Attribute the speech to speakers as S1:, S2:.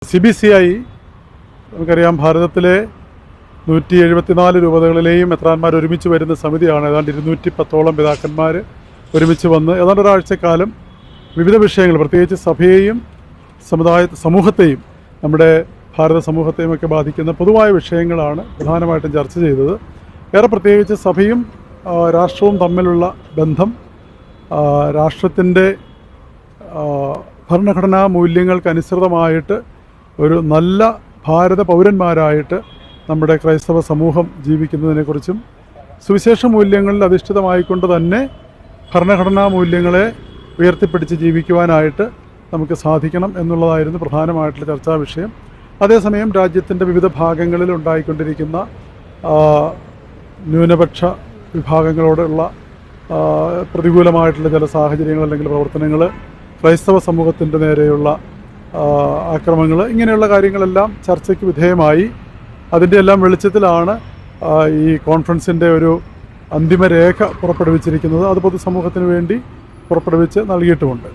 S1: CBCI നമുക്കറിയാം ഭാരതത്തിലെ 174 രൂപതകളിലെയും മെത്രാന്മാർ ഒരുമിച്ച് വരുന്ന സമിതിയാണ്. ഏതാണ്ട് 210ഓളം പിതാക്കന്മാർ ഒരുമിച്ച് വന്ന് ഏതാണ്ട് ഒരാഴ്ചക്കാലം വിവിധ വിഷയങ്ങൾ, പ്രത്യേകിച്ച് സഭയെയും സമൂഹത്തെയും നമ്മുടെ ഭാരത സമൂഹത്തെയും ഒക്കെ ബാധിക്കുന്ന പൊതുവായ വിഷയങ്ങളാണ് പ്രധാനമായിട്ടും ചർച്ച ചെയ്തത്. ഏറെ പ്രത്യേകിച്ച് സഭയും രാഷ്ട്രവും തമ്മിലുള്ള ബന്ധം, രാഷ്ട്രത്തിൻ്റെ ഭരണഘടനാ മൂല്യങ്ങൾക്കനുസൃതമായിട്ട് ഒരു നല്ല ഭാരത പൗരന്മാരായിട്ട് നമ്മുടെ ക്രൈസ്തവ സമൂഹം ജീവിക്കുന്നതിനെക്കുറിച്ചും സുവിശേഷ മൂല്യങ്ങളിൽ അധിഷ്ഠിതമായിക്കൊണ്ട് തന്നെ ഭരണഘടനാ മൂല്യങ്ങളെ ഉയർത്തിപ്പിടിച്ച് ജീവിക്കുവാനായിട്ട് നമുക്ക് സാധിക്കണം എന്നുള്ളതായിരുന്നു പ്രധാനമായിട്ടുള്ള ചർച്ചാ വിഷയം. അതേസമയം രാജ്യത്തിൻ്റെ വിവിധ ഭാഗങ്ങളിൽ ഉണ്ടായിക്കൊണ്ടിരിക്കുന്ന ന്യൂനപക്ഷ വിഭാഗങ്ങളോടുള്ള പ്രതികൂലമായിട്ടുള്ള ചില സാഹചര്യങ്ങൾ അല്ലെങ്കിൽ പ്രവർത്തനങ്ങൾ, ക്രൈസ്തവ സമൂഹത്തിൻ്റെ നേരെയുള്ള ആക്രമണങ്ങൾ, ഇങ്ങനെയുള്ള കാര്യങ്ങളെല്ലാം ചർച്ചയ്ക്ക് വിധേയമായി. അതിൻ്റെ എല്ലാം വെളിച്ചത്തിലാണ് ഈ കോൺഫറൻസിൻ്റെ ഒരു അന്തിമ രേഖ പുറപ്പെടുവിച്ചിരിക്കുന്നത്. അത് പൊതുസമൂഹത്തിന് വേണ്ടി പുറപ്പെടുവിച്ച് നൽകിയിട്ടുമുണ്ട്.